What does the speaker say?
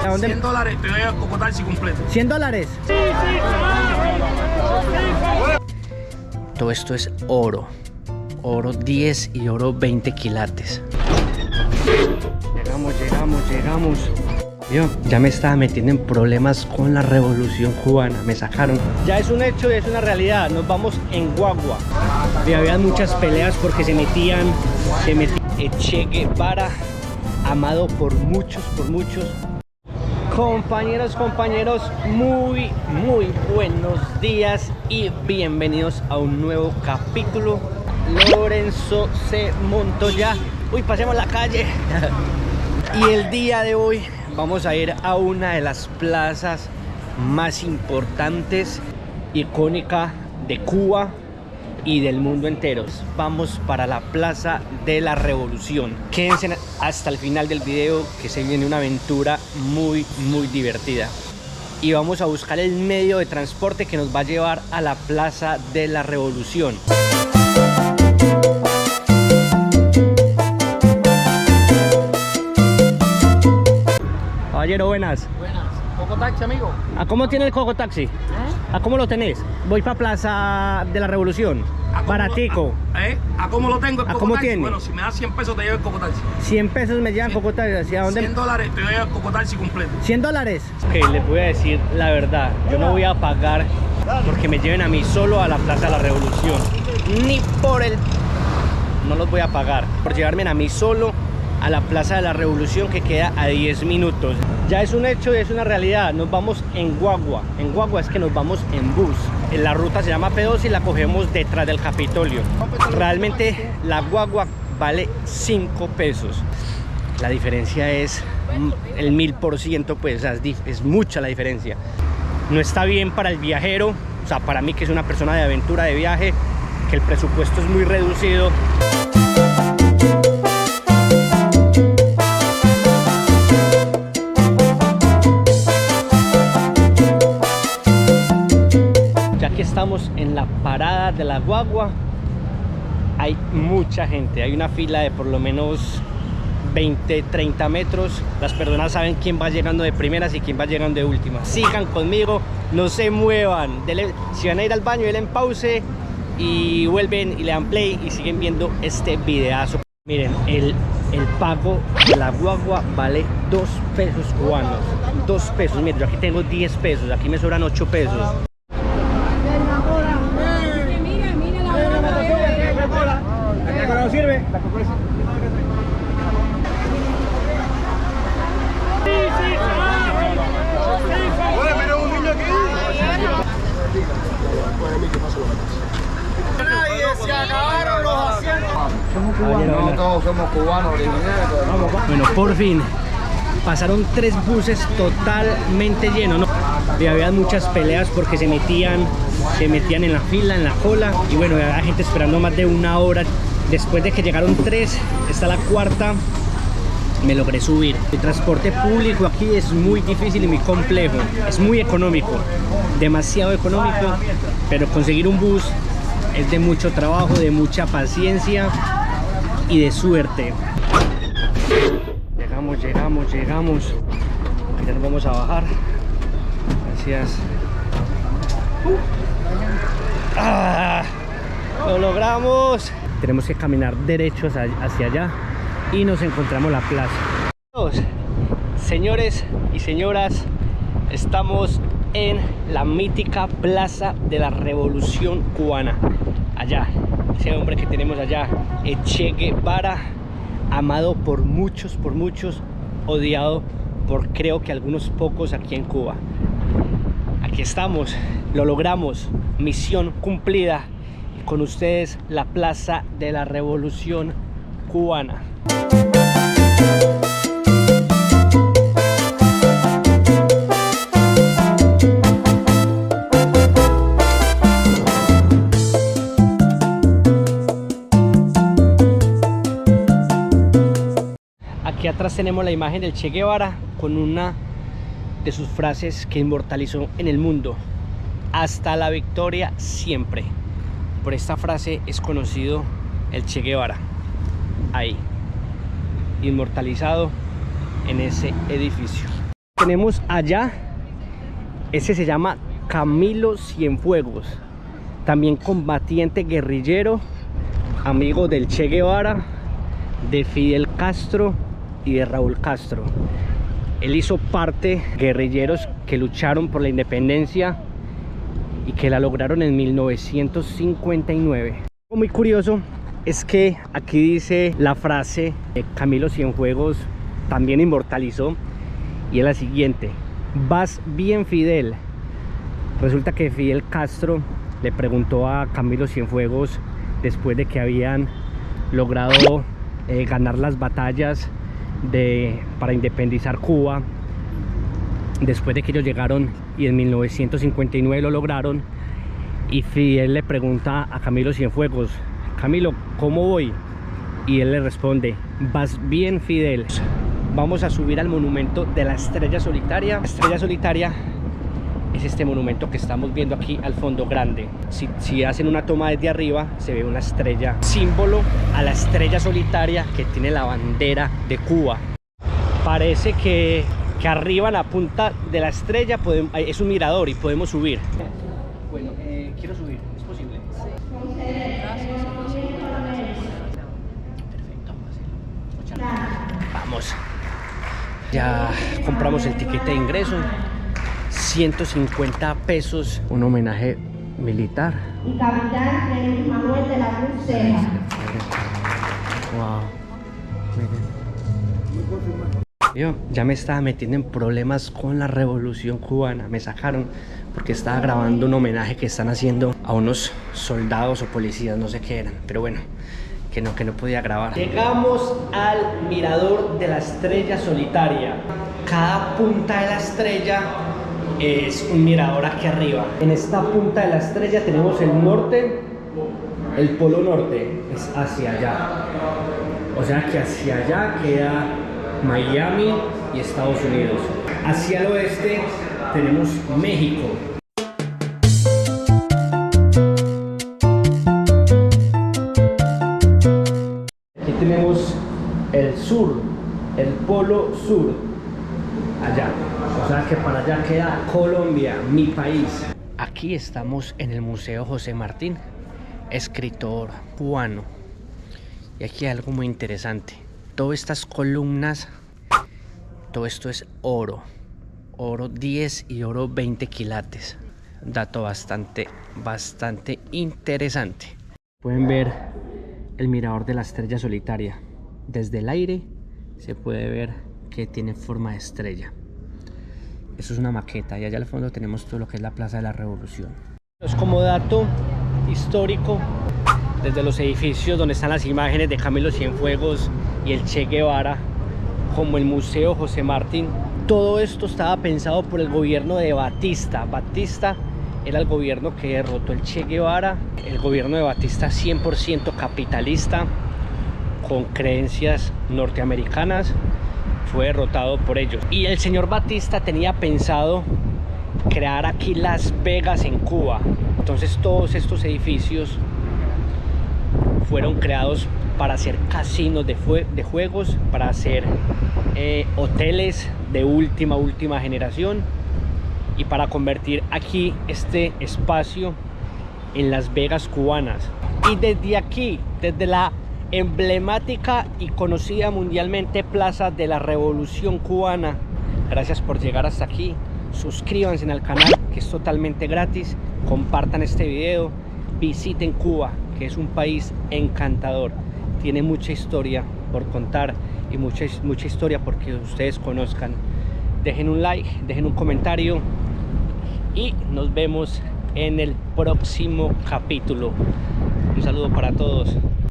¿A dónde? $100, te doy a Cocotaxi completo. ¿$100? Todo esto es oro. Oro 10 y oro 20 quilates. Llegamos. Yo ya me estaba metiendo en problemas con la revolución cubana. Me sacaron. Ya es un hecho y es una realidad. Nos vamos en guagua. Y había muchas peleas porque se metían Che Guevara, amado por muchos. Compañeros, muy buenos días y bienvenidos a un nuevo capítulo. Lorenzo se montó ya. Uy, pasemos la calle. Y el día de hoy vamos a ir a una de las plazas más importantes, icónica de Cuba y del mundo entero. Vamos para la Plaza de la Revolución. Quédense hasta el final del video, que se viene una aventura muy divertida. Y vamos a buscar el medio de transporte que nos va a llevar a la Plaza de la Revolución. Caballero, buenas. Cocotaxi, amigo. ¿A cómo tiene el Cocotaxi? ¿A cómo lo tenés? Voy para Plaza de la Revolución. Baratico. ¿A cómo lo tengo el ¿A Cocotaxi? cómo tiene? Bueno, si me das 100 pesos te llevo el Cocotaxi. 100 pesos me llevan Cocotaxi. ¿Hacia dónde? $100 te doy el Cocotaxi completo. $100. Ok, les voy a decir la verdad. Yo no voy a pagar porque me lleven a mí solo a la Plaza de la Revolución. Ni por el... No los voy a pagar por llevarme a mí solo a la Plaza de la Revolución, que queda a 10 minutos. Ya es un hecho y es una realidad. Nos vamos en guagua. En guagua es que nos vamos en bus. La ruta se llama P2 y la cogemos detrás del Capitolio. Realmente la guagua vale 5 pesos. La diferencia es el 1000%, pues es mucha la diferencia. No está bien para el viajero, o sea, para mí, que es una persona de aventura, de viaje, que el presupuesto es muy reducido. Aquí estamos en la parada de la guagua. Hay mucha gente, hay una fila de por lo menos 20-30 metros. Las personas saben quién va llegando de primeras y quién va llegando de últimas. Sigan conmigo, no se muevan. Si van a ir al baño, denle en pause y vuelven y le dan play y siguen viendo este videazo. Miren, el pago de la guagua vale 2 pesos cubanos. 2 pesos, miren, yo aquí tengo 10 pesos, aquí me sobran 8 pesos. ¿No sirve? Se acabaron los asientos. Somos cubanos, no todos somos cubanos originales. Bueno, por fin pasaron 3 buses totalmente llenos, ¿no? Y había muchas peleas porque se metían en la fila, en la cola, y bueno, había gente esperando más de 1 hora. Después de que llegaron 3, está la 4ª, me logré subir. El transporte público aquí es muy difícil y muy complejo. Es muy económico, demasiado económico, pero conseguir un bus es de mucho trabajo, de mucha paciencia y de suerte. Llegamos. Ya nos vamos a bajar. Gracias. Lo logramos. Tenemos que caminar derechos hacia allá y nos encontramos la plaza. Señores y señoras, estamos en la mítica Plaza de la Revolución Cubana. Allá, ese hombre que tenemos allá, Che Guevara, amado por muchos, odiado por creo que algunos pocos aquí en Cuba. Aquí estamos, lo logramos, misión cumplida. Con ustedes, la Plaza de la Revolución Cubana. Aquí atrás tenemos la imagen del Che Guevara con una de sus frases que inmortalizó en el mundo: hasta la victoria siempre. Por esta frase es conocido el Che Guevara, ahí, inmortalizado en ese edificio. tenemos allá, ese se llama Camilo Cienfuegos, también combatiente guerrillero, amigo del Che Guevara, de Fidel Castro y de Raúl Castro. Él hizo parte de guerrilleros que lucharon por la independencia y que la lograron en 1959. Algo muy curioso es que aquí dice la frase que Camilo Cienfuegos también inmortalizó, y es la siguiente: vas bien, Fidel. Resulta que Fidel Castro le preguntó a Camilo Cienfuegos, después de que habían logrado ganar las batallas para independizar Cuba, después de que ellos llegaron y en 1959 lo lograron, y Fidel le pregunta a Camilo Cienfuegos: Camilo, ¿cómo voy? Y él le responde: vas bien, Fidel. Vamos a subir al monumento de la Estrella Solitaria. La Estrella Solitaria es este monumento que estamos viendo aquí al fondo grande. Si hacen una toma desde arriba, se ve una estrella, símbolo a la Estrella Solitaria que tiene la bandera de Cuba. Parece que arriba, en la punta de la estrella, es un mirador y podemos subir. Bueno, quiero subir, ¿es posible? Sí. Perfecto, vamos. Ya compramos el tiquete de ingreso, 150 pesos, un homenaje militar. Y capitán Félix Manuel de la Cruz Ceja. Wow, miren. Ya me estaba metiendo en problemas con la Revolución Cubana. Me sacaron porque estaba grabando un homenaje que están haciendo a unos soldados o policías, no sé qué eran, pero bueno, que no podía grabar. Llegamos al mirador de la Estrella Solitaria. Cada punta de la estrella es un mirador aquí arriba. En esta punta de la estrella tenemos el norte, el polo norte es hacia allá, o sea que hacia allá queda Miami y Estados Unidos. Hacia el oeste tenemos México. Aquí tenemos el sur, el polo sur, allá. O sea que para allá queda Colombia, mi país. Aquí estamos en el Museo José Martín, escritor cubano. Y aquí hay algo muy interesante. Todas estas columnas, todo esto es oro 10 y oro 20 quilates. Dato bastante interesante. Pueden ver el mirador de la Estrella Solitaria. Desde el aire se puede ver que tiene forma de estrella. Eso es una maqueta, y allá al fondo tenemos todo lo que es la Plaza de la Revolución. Es como dato histórico, desde los edificios donde están las imágenes de Camilo Cienfuegos y el Che Guevara, como el Museo José Martín. Todo esto estaba pensado por el gobierno de Batista. Batista era el gobierno que derrotó el Che Guevara. El gobierno de Batista 100% capitalista, con creencias norteamericanas, fue derrotado por ellos. Y el señor Batista tenía pensado crear aquí Las Vegas en Cuba. Entonces todos estos edificios fueron creados para hacer casinos de juegos, para hacer hoteles de última generación, y para convertir aquí este espacio en Las Vegas cubanas. Y desde aquí, desde la emblemática y conocida mundialmente Plaza de la Revolución Cubana, gracias por llegar hasta aquí. Suscríbanse al canal, que es totalmente gratis. Compartan este video. Visiten Cuba, que es un país encantador. Tiene mucha historia por contar y mucha historia porque ustedes conozcan. Dejen un like, dejen un comentario y nos vemos en el próximo capítulo. Un saludo para todos.